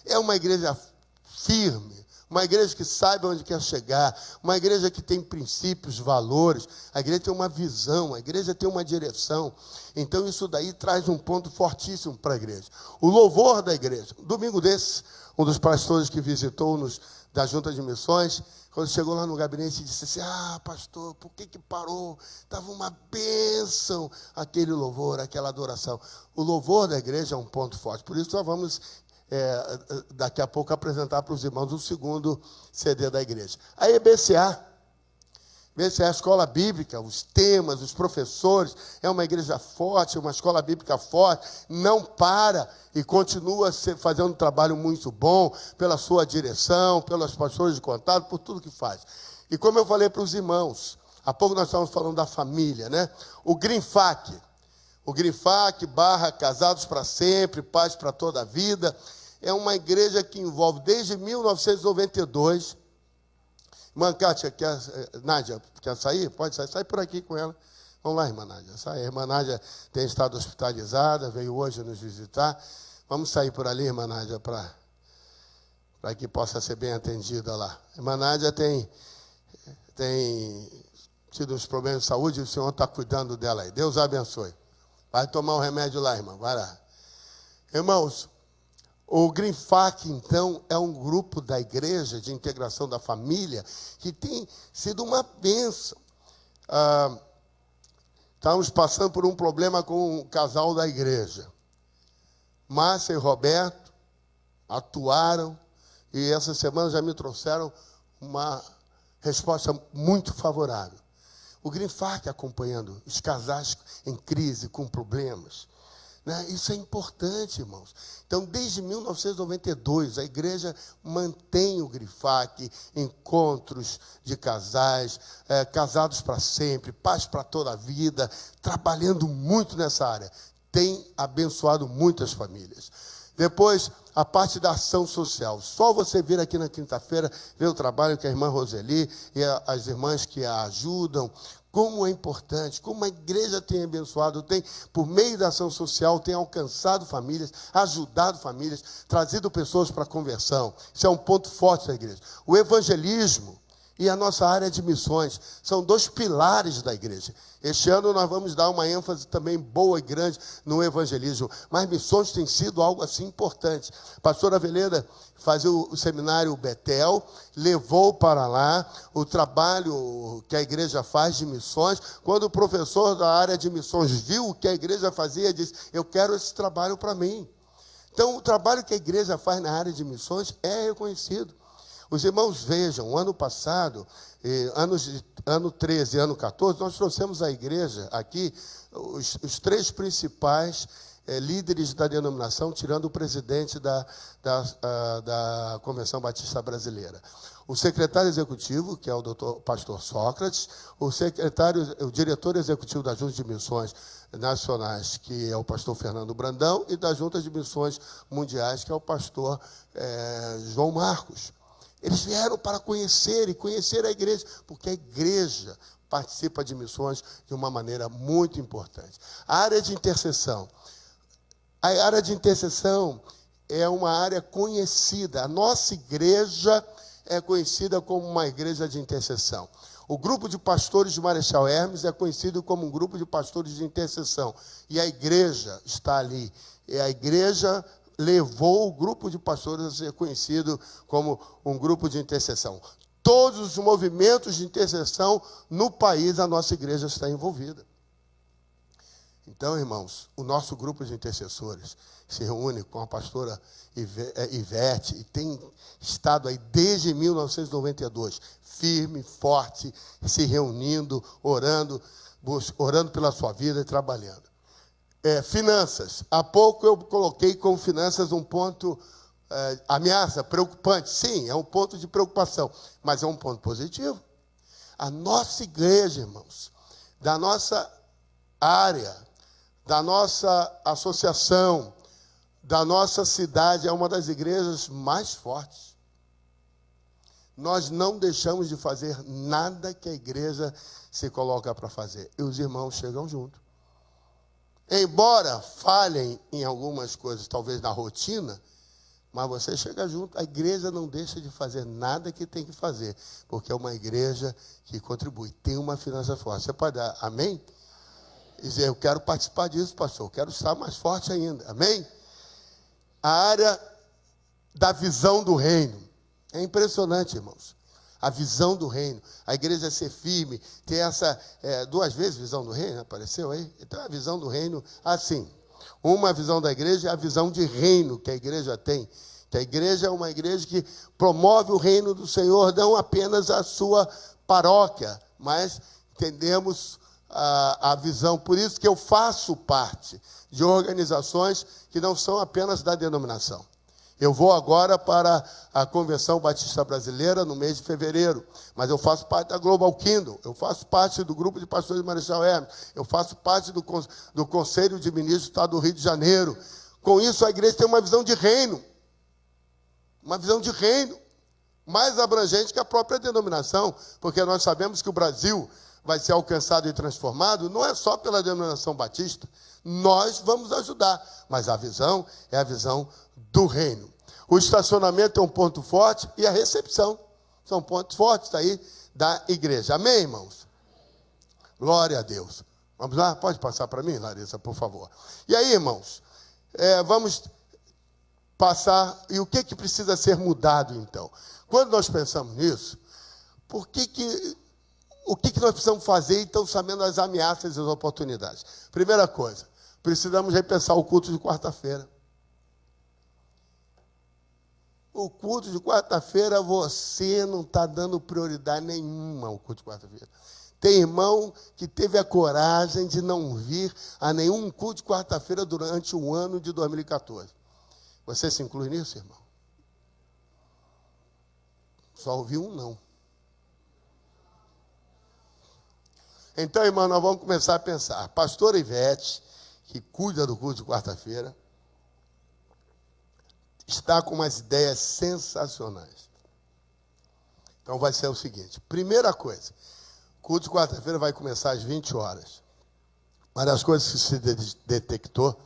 é uma igreja firme, uma igreja que saiba onde quer chegar, uma igreja que tem princípios, valores, a igreja tem uma visão, a igreja tem uma direção. Então isso daí traz um ponto fortíssimo para a igreja. O louvor da igreja. Um domingo desse, um dos pastores que visitou-nos da Junta de Missões, quando chegou lá no gabinete, disse assim, pastor, por que parou? Estava uma bênção aquele louvor, aquela adoração. O louvor da igreja é um ponto forte. Por isso nós vamos... daqui a pouco apresentar para os irmãos o segundo CD da igreja. A EBCA, a escola bíblica, os temas, os professores, é uma igreja forte, uma escola bíblica forte, não para e continua fazendo um trabalho muito bom pela sua direção, pelos pastores de contato, por tudo que faz. E como eu falei para os irmãos, há pouco nós estávamos falando da família, né? O GreenFac, Casados para Sempre, Paz para Toda a Vida, é uma igreja que envolve desde 1992. Irmã Kátia, Nádia, quer sair? Pode sair, sai por aqui com ela. Vamos lá, irmã Nádia, sai. A irmã Nádia tem estado hospitalizada, veio hoje nos visitar. Vamos sair por ali, irmã Nádia, para que possa ser bem atendida lá. A irmã Nádia tem tido uns problemas de saúde e o Senhor está cuidando dela aí. Deus a abençoe. Vai tomar o remédio lá, irmão, vai lá. Irmãos, o GreenFac, então, é um grupo da igreja de integração da família que tem sido uma bênção. Estávamos passando por um problema com o casal da igreja. Márcia e Roberto atuaram e essa semana já me trouxeram uma resposta muito favorável. O GreenFac acompanhando os casais em crise, com problemas. Né? Isso é importante, irmãos. Então, desde 1992, a igreja mantém o GreenFac, encontros de casais, casados para sempre, paz para toda a vida, trabalhando muito nessa área. Tem abençoado muitas famílias. Depois, a parte da ação social. Só você vir aqui na quinta-feira, ver o trabalho que a irmã Roseli e as irmãs que a ajudam, como é importante, como a igreja tem abençoado, tem, por meio da ação social, tem alcançado famílias, ajudado famílias, trazido pessoas para a conversão. Isso é um ponto forte da igreja. O evangelismo, e a nossa área de missões. São dois pilares da igreja. Este ano nós vamos dar uma ênfase também boa e grande no evangelismo, mas missões tem sido algo assim importante. A pastora Veleda fazia o seminário Betel, levou para lá o trabalho que a igreja faz de missões. Quando o professor da área de missões viu o que a igreja fazia, disse: eu quero esse trabalho para mim. Então, o trabalho que a igreja faz na área de missões é reconhecido. Os irmãos vejam, ano passado, ano 13 e ano 14, nós trouxemos à igreja aqui os três principais líderes da denominação, tirando o presidente da Convenção Batista Brasileira. O secretário executivo, que é o pastor Sócrates, o diretor executivo da Junta de Missões Nacionais, que é o pastor Fernando Brandão, e da Junta de Missões Mundiais, que é o pastor João Marcos. Eles vieram para conhecer a igreja, porque a igreja participa de missões de uma maneira muito importante. A área de intercessão. A área de intercessão é uma área conhecida. A nossa igreja é conhecida como uma igreja de intercessão. O grupo de pastores de Marechal Hermes é conhecido como um grupo de pastores de intercessão. E a igreja está ali. E a igreja levou o grupo de pastores a ser conhecido como um grupo de intercessão. Todos os movimentos de intercessão no país, a nossa igreja está envolvida. Então, irmãos, o nosso grupo de intercessores se reúne com a pastora Ivete e tem estado aí desde 1992, firme, forte, se reunindo, orando pela sua vida e trabalhando. Finanças. Há pouco eu coloquei como finanças um ponto, ameaça, preocupante. Sim, é um ponto de preocupação, mas é um ponto positivo. A nossa igreja, irmãos, da nossa área, da nossa associação, da nossa cidade, é uma das igrejas mais fortes. Nós não deixamos de fazer nada que a igreja se coloca para fazer. E os irmãos chegam junto. Embora falhem em algumas coisas, talvez na rotina, mas você chega junto. A igreja não deixa de fazer nada que tem que fazer, porque é uma igreja que contribui, tem uma finança forte. Você pode dar amém? E dizer: eu quero participar disso, pastor, eu quero estar mais forte ainda. Amém? A área da visão do reino. É impressionante, irmãos. A visão do reino. A igreja ser firme. Ter essa, 2 vezes visão do reino, apareceu aí? Então, a visão do reino, assim. Uma visão da igreja é a visão de reino que a igreja tem. Que a igreja é uma igreja que promove o reino do Senhor, não apenas a sua paróquia, mas entendemos a visão. Por isso que eu faço parte de organizações que não são apenas da denominação. Eu vou agora para a Convenção Batista Brasileira no mês de fevereiro, mas eu faço parte da Global Kingdom, eu faço parte do grupo de pastores de Marechal Hermes, eu faço parte do Conselho de Ministros do Estado do Rio de Janeiro. Com isso, a igreja tem uma visão de reino, mais abrangente que a própria denominação, porque nós sabemos que o Brasil vai ser alcançado e transformado, não é só pela denominação batista. Nós vamos ajudar, mas a visão é a visão do reino. O estacionamento é um ponto forte e a recepção são pontos fortes aí da igreja. Amém, irmãos? Glória a Deus. Vamos lá? Pode passar para mim, Larissa, por favor. E aí, irmãos, vamos passar. E o que precisa ser mudado, então? Quando nós pensamos nisso, o que nós precisamos fazer, então, sabendo as ameaças e as oportunidades? Primeira coisa, precisamos repensar o culto de quarta-feira. O culto de quarta-feira, você não está dando prioridade nenhuma ao culto de quarta-feira. Tem irmão que teve a coragem de não vir a nenhum culto de quarta-feira durante o ano de 2014. Você se inclui nisso, irmão? Só ouviu um não. Então, irmão, nós vamos começar a pensar. A pastora Ivete, que cuida do culto de quarta-feira, está com umas ideias sensacionais. Então, vai ser o seguinte. Primeira coisa, o culto de quarta-feira vai começar às 20 horas. Uma das coisas que se detectou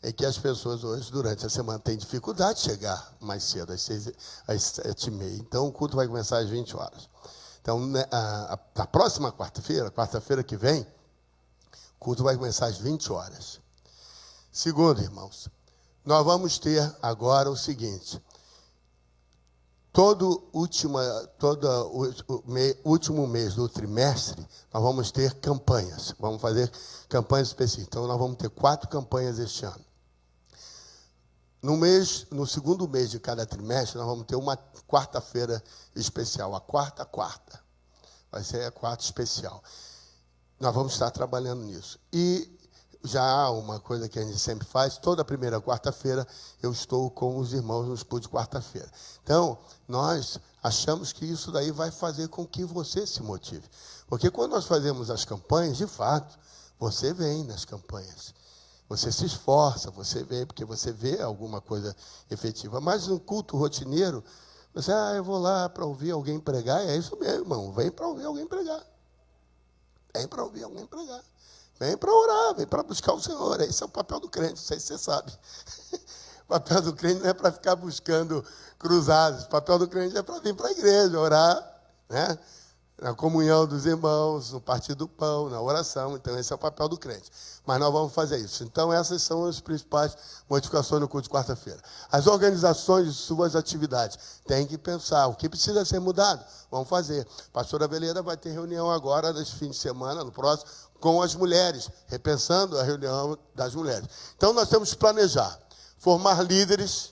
é que as pessoas hoje, durante a semana, têm dificuldade de chegar mais cedo, às 7h30. Então, o culto vai começar às 20 horas. Então, na próxima quarta-feira que vem, o culto vai começar às 20 horas. Segundo, irmãos, nós vamos ter agora o seguinte: todo último mês do trimestre, nós vamos ter campanhas. Vamos fazer campanhas específicas. Então, nós vamos ter 4 campanhas este ano. No segundo mês de cada trimestre, nós vamos ter uma quarta-feira especial, a quarta. Vai ser a quarta especial. Nós vamos estar trabalhando nisso. E já há uma coisa que a gente sempre faz, toda primeira quarta-feira eu estou com os irmãos no estudo de quarta-feira. Então, nós achamos que isso daí vai fazer com que você se motive. Porque quando nós fazemos as campanhas, de fato, você vem nas campanhas. Você se esforça, você vem, porque você vê alguma coisa efetiva. Mas no culto rotineiro, você, eu vou lá para ouvir alguém pregar. É isso mesmo, irmão. Vem para ouvir alguém pregar. Vem para ouvir alguém pregar. Vem para orar, vem para buscar o Senhor. Esse é o papel do crente, não sei se você sabe. O papel do crente não é para ficar buscando cruzados. O papel do crente é para vir para a igreja, orar, né? Na comunhão dos irmãos, no partir do pão, na oração. Então, esse é o papel do crente. Mas nós vamos fazer isso. Então, essas são as principais modificações no culto de quarta-feira. As organizações de suas atividades têm que pensar o que precisa ser mudado. Vamos fazer. A pastora Veleira vai ter reunião agora, nesse fim de semana, no próximo, com as mulheres, repensando a reunião das mulheres. Então, nós temos que planejar, formar líderes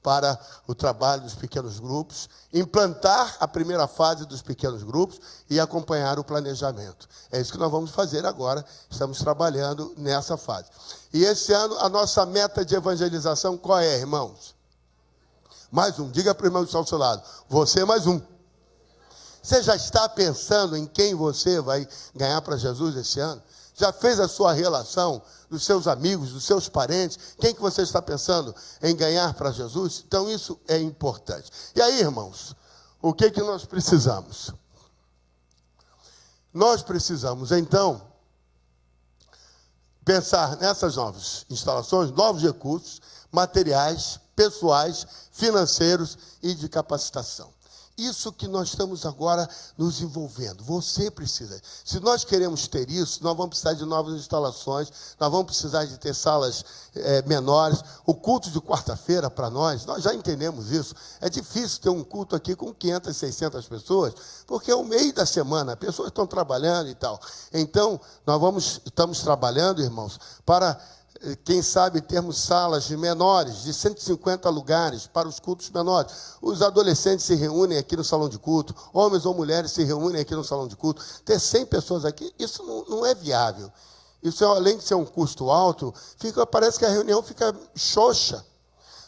para o trabalho dos pequenos grupos, implantar a primeira fase dos pequenos grupos e acompanhar o planejamento. É isso que nós vamos fazer agora, estamos trabalhando nessa fase. E esse ano, a nossa meta de evangelização qual é, irmãos? Mais um, diga para o irmão que está ao seu lado, você mais um. Você já está pensando em quem você vai ganhar para Jesus esse ano? Já fez a sua relação dos seus amigos, dos seus parentes? Quem que você está pensando em ganhar para Jesus? Então, isso é importante. E aí, irmãos, o que nós precisamos? Nós precisamos, então, pensar nessas novas instalações, novos recursos, materiais, pessoais, financeiros e de capacitação. Isso que nós estamos agora nos envolvendo. Você precisa. Se nós queremos ter isso, nós vamos precisar de novas instalações, nós vamos precisar de ter salas menores. O culto de quarta-feira, para nós já entendemos isso. É difícil ter um culto aqui com 500, 600 pessoas, porque é o meio da semana, as pessoas estão trabalhando e tal. Então, estamos trabalhando, irmãos, para, quem sabe, termos salas menores, de 150 lugares para os cultos menores. Os adolescentes se reúnem aqui no salão de culto, homens ou mulheres se reúnem aqui no salão de culto. Ter 100 pessoas aqui, isso não é viável. Isso, além de ser um custo alto, parece que a reunião fica xoxa.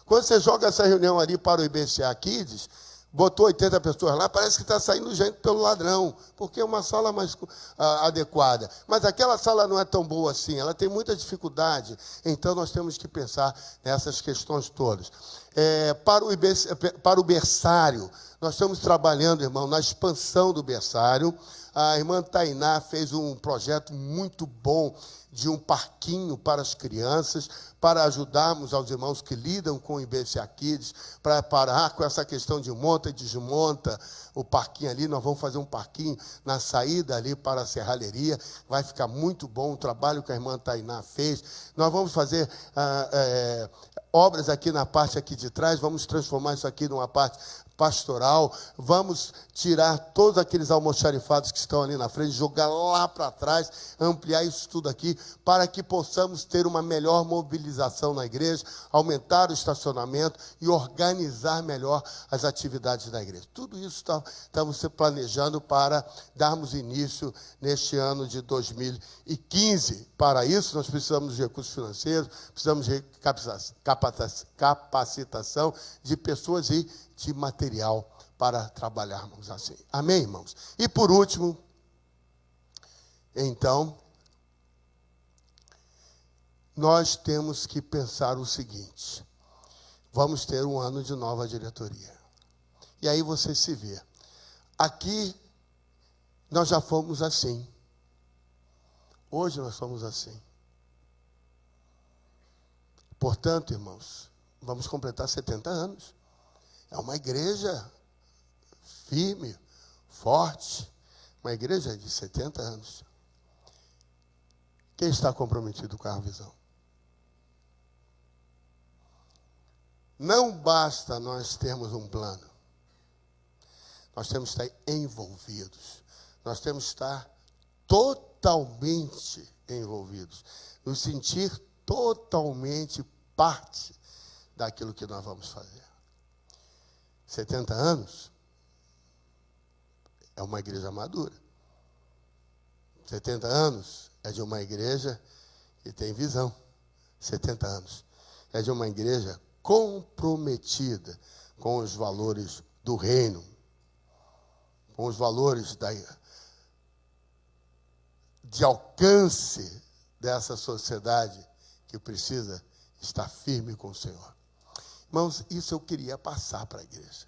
Quando você joga essa reunião ali para o IBCA Kids, botou 80 pessoas lá, parece que está saindo gente pelo ladrão, porque é uma sala mais adequada. Mas aquela sala não é tão boa assim, ela tem muita dificuldade. Então, nós temos que pensar nessas questões todas. Para o berçário, nós estamos trabalhando, irmão, na expansão do berçário. A irmã Tainá fez um projeto muito bom de um parquinho para as crianças, para ajudarmos aos irmãos que lidam com o IBCA Kids, para parar com essa questão de monta e desmonta o parquinho ali. Nós vamos fazer um parquinho na saída ali para a serralheria. Vai ficar muito bom o trabalho que a irmã Tainá fez. Nós vamos fazer obras aqui na parte aqui de trás, vamos transformar isso aqui numa parte pastoral, vamos tirar todos aqueles almoxarifados que estão ali na frente, jogar lá para trás, ampliar isso tudo aqui, para que possamos ter uma melhor mobilização na igreja, aumentar o estacionamento e organizar melhor as atividades da igreja. Tudo isso estamos planejando para darmos início neste ano de 2015. Para isso, nós precisamos de recursos financeiros, precisamos de capacitação de pessoas e de material para trabalharmos assim. Amém, irmãos? E por último, então, nós temos que pensar o seguinte: vamos ter um ano de nova diretoria. E aí você se vê. Aqui, nós já fomos assim. Hoje nós somos assim. Portanto, irmãos, vamos completar 70 anos. É uma igreja firme, forte, uma igreja de 70 anos. Quem está comprometido com a visão? Não basta nós termos um plano. Nós temos que estar envolvidos. Nós temos que estar totalmente envolvidos. Nos sentir totalmente parte daquilo que nós vamos fazer. 70 anos é uma igreja madura. 70 anos é de uma igreja que tem visão. 70 anos é de uma igreja comprometida com os valores do reino, com os valores de alcance dessa sociedade que precisa estar firme com o Senhor. Irmãos, isso eu queria passar para a igreja.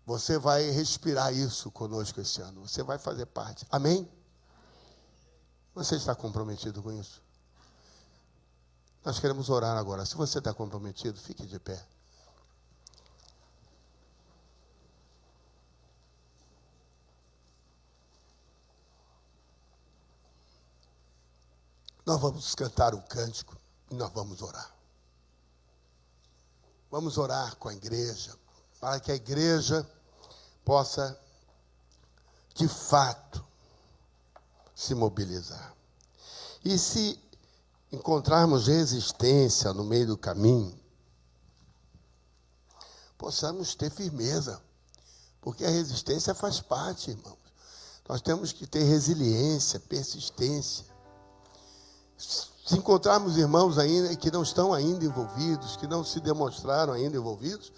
Você vai respirar isso conosco esse ano. Você vai fazer parte. Amém? Você está comprometido com isso? Nós queremos orar agora. Se você está comprometido, fique de pé. Nós vamos cantar um cântico e nós vamos orar. Vamos orar com a igreja, para que a igreja possa, de fato, se mobilizar. E se encontrarmos resistência no meio do caminho, possamos ter firmeza, porque a resistência faz parte, irmãos. Nós temos que ter resiliência, persistência. Se encontrarmos irmãos ainda que não estão ainda envolvidos, que não se demonstraram ainda envolvidos,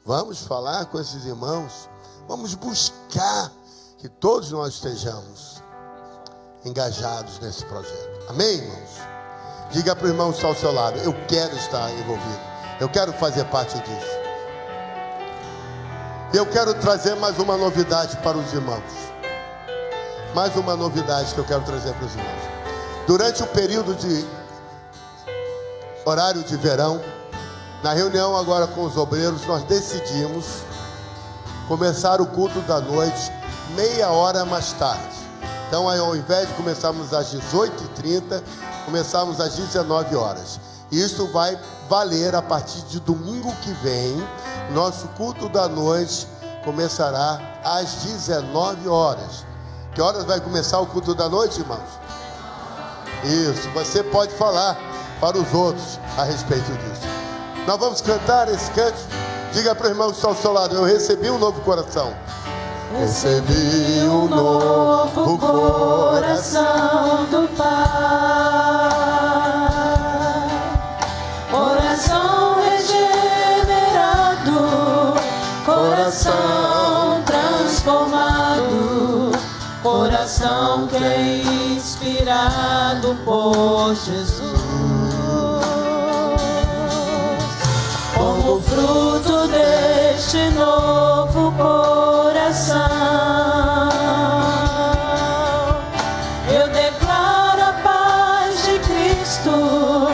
vamos falar com esses irmãos, vamos buscar que todos nós estejamos engajados nesse projeto. Amém, irmãos? Diga para o irmão que está ao seu lado: eu quero estar envolvido, eu quero fazer parte disso. E eu quero trazer mais uma novidade para os irmãos. Mais uma novidade que eu quero trazer para os irmãos. Durante o período de horário de verão, na reunião agora com os obreiros, nós decidimos começar o culto da noite meia hora mais tarde. Então, ao invés de começarmos às 18h30, começarmos às 19 horas. E isso vai valer a partir de domingo que vem. Nosso culto da noite começará às 19 horas. Que horas vai começar o culto da noite, irmãos? Isso, você pode falar para os outros a respeito disso. Nós vamos cantar esse canto. Diga para o irmão que está ao seu lado: eu recebi um novo coração. Recebi um novo coração do Pai, coração regenerado, coração transformado, coração que é inspirado por Jesus. Como fruto deste novo coração, eu declaro a paz de Cristo,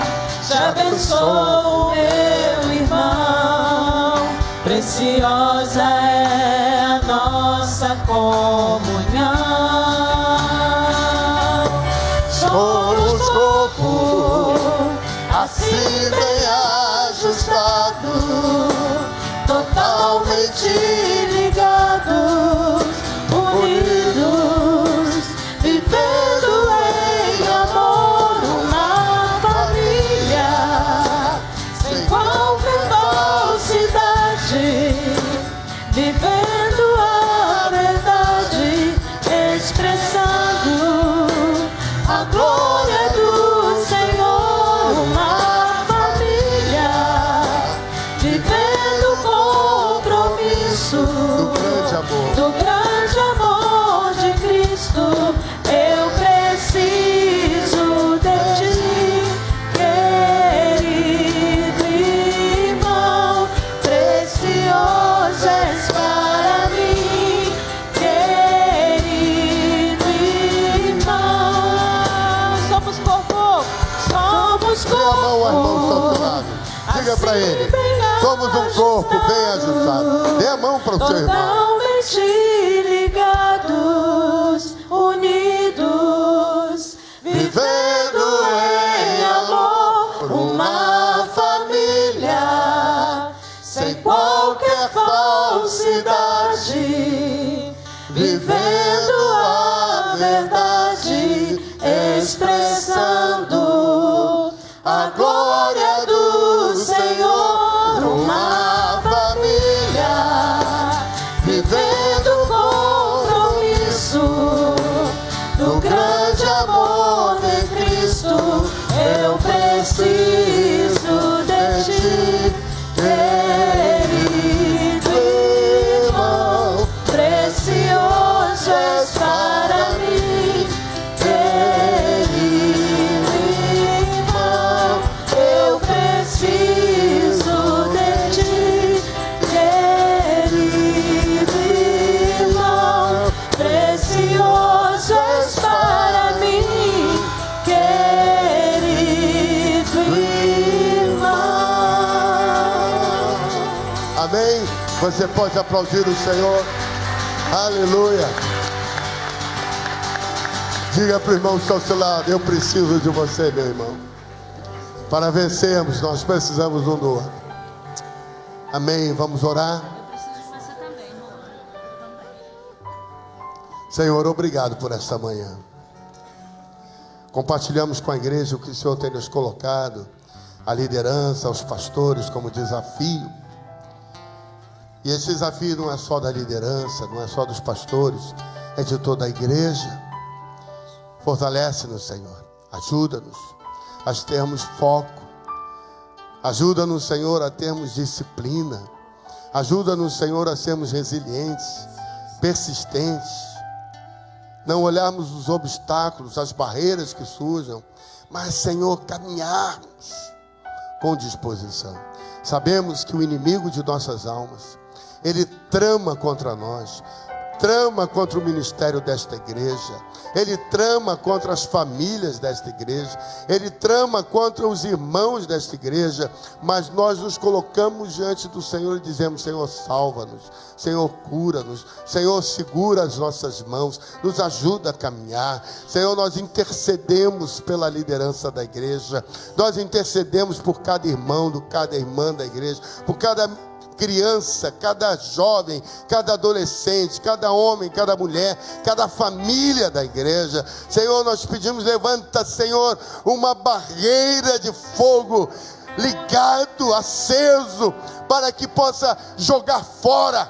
te abençoo, meu irmão. Preciosa é a nossa comunhão. Somos corpo, assim bem ajustado, totalmente ligados, unidos, vivendo em amor, uma família, sem qualquer falsidade, vivendo a verdade, expressando a glória do Senhor, uma família, vivendo compromisso do grande amor de Cristo. Eu preciso de ti, querido irmão, precioso és para mim, querido irmão. Somos corpo, somos Dê a mão ao irmão que está ao seu lado. Diga para ele: somos um corpo bem ajustado. Dê a mão para o seu irmão. ti ligados, unidos, vivendo em amor, uma família, sem qualquer falsidade, vivendo a verdade, expressando a glória do Senhor, uma família, vivendo compromisso do grande amor de Cristo. Eu preciso de ti, querido irmão, precioso és para mim, querido irmão, eu preciso de ti, querido irmão, precioso és para mim, querido irmão. Amém? Você pode aplaudir o Senhor. Aleluia. Diga para o irmão que está ao seu lado: eu preciso de você, meu irmão. Para vencermos, nós precisamos um do outro. Amém? Vamos orar? Eu preciso de você também, irmão. Senhor, obrigado por esta manhã. Compartilhamos com a igreja o que o Senhor tem nos colocado, a liderança, os pastores como desafio. E esse desafio não é só da liderança, não é só dos pastores, é de toda a igreja. Fortalece-nos, Senhor. Ajuda-nos a termos foco. Ajuda-nos, Senhor, a termos disciplina. Ajuda-nos, Senhor, a sermos resilientes, persistentes. Não olharmos os obstáculos, as barreiras que surjam, mas, Senhor, caminharmos com disposição. Sabemos que o inimigo de nossas almas, ele trama contra nós, trama contra o ministério desta igreja, ele trama contra as famílias desta igreja, ele trama contra os irmãos desta igreja, mas nós nos colocamos diante do Senhor e dizemos: Senhor, salva-nos, Senhor, cura-nos, Senhor, segura as nossas mãos, nos ajuda a caminhar. Senhor, nós intercedemos pela liderança da igreja, nós intercedemos por cada irmão, cada irmã da igreja, por cada criança, cada jovem, cada adolescente, cada homem, cada mulher, cada família da igreja. Senhor, nós pedimos: levanta, Senhor, uma barreira de fogo ligado, aceso, para que possa jogar fora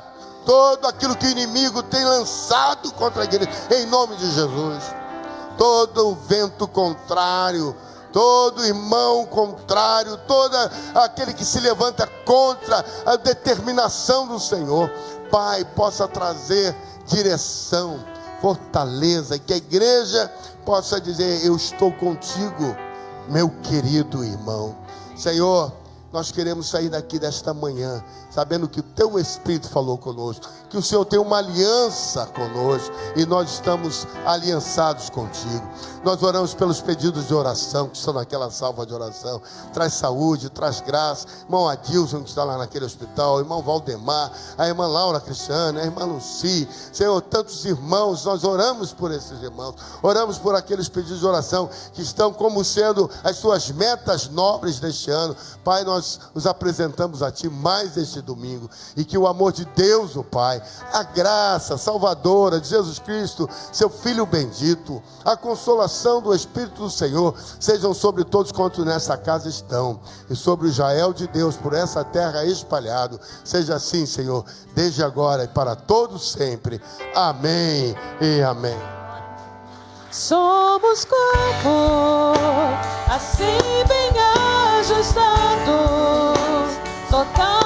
todo aquilo que o inimigo tem lançado contra a igreja, em nome de Jesus. Todo o vento contrário, todo irmão contrário, todo aquele que se levanta contra a determinação do Senhor, Pai, possa trazer direção, fortaleza, e que a igreja possa dizer: eu estou contigo, meu querido irmão. Senhor, nós queremos sair daqui desta manhã sabendo que o Teu Espírito falou conosco, que o Senhor tem uma aliança conosco e nós estamos aliançados contigo. Nós oramos pelos pedidos de oração que estão naquela salva de oração. Traz saúde, traz graça. Irmão Adilson, que está lá naquele hospital, irmão Valdemar, a irmã Laura Cristiana, a irmã Luci. Senhor, tantos irmãos, nós oramos por esses irmãos, oramos por aqueles pedidos de oração que estão como sendo as suas metas nobres deste ano. Pai, nós os apresentamos a Ti mais este domingo, e que o amor de Deus, o Pai, a graça salvadora de Jesus Cristo, seu Filho bendito, a consolação do Espírito do Senhor, sejam sobre todos quantos nessa casa estão, e sobre o Israel de Deus por essa terra espalhado. Seja assim, Senhor, desde agora e para todos sempre. Amém e amém. Somos corpo, assim bem ajustado, total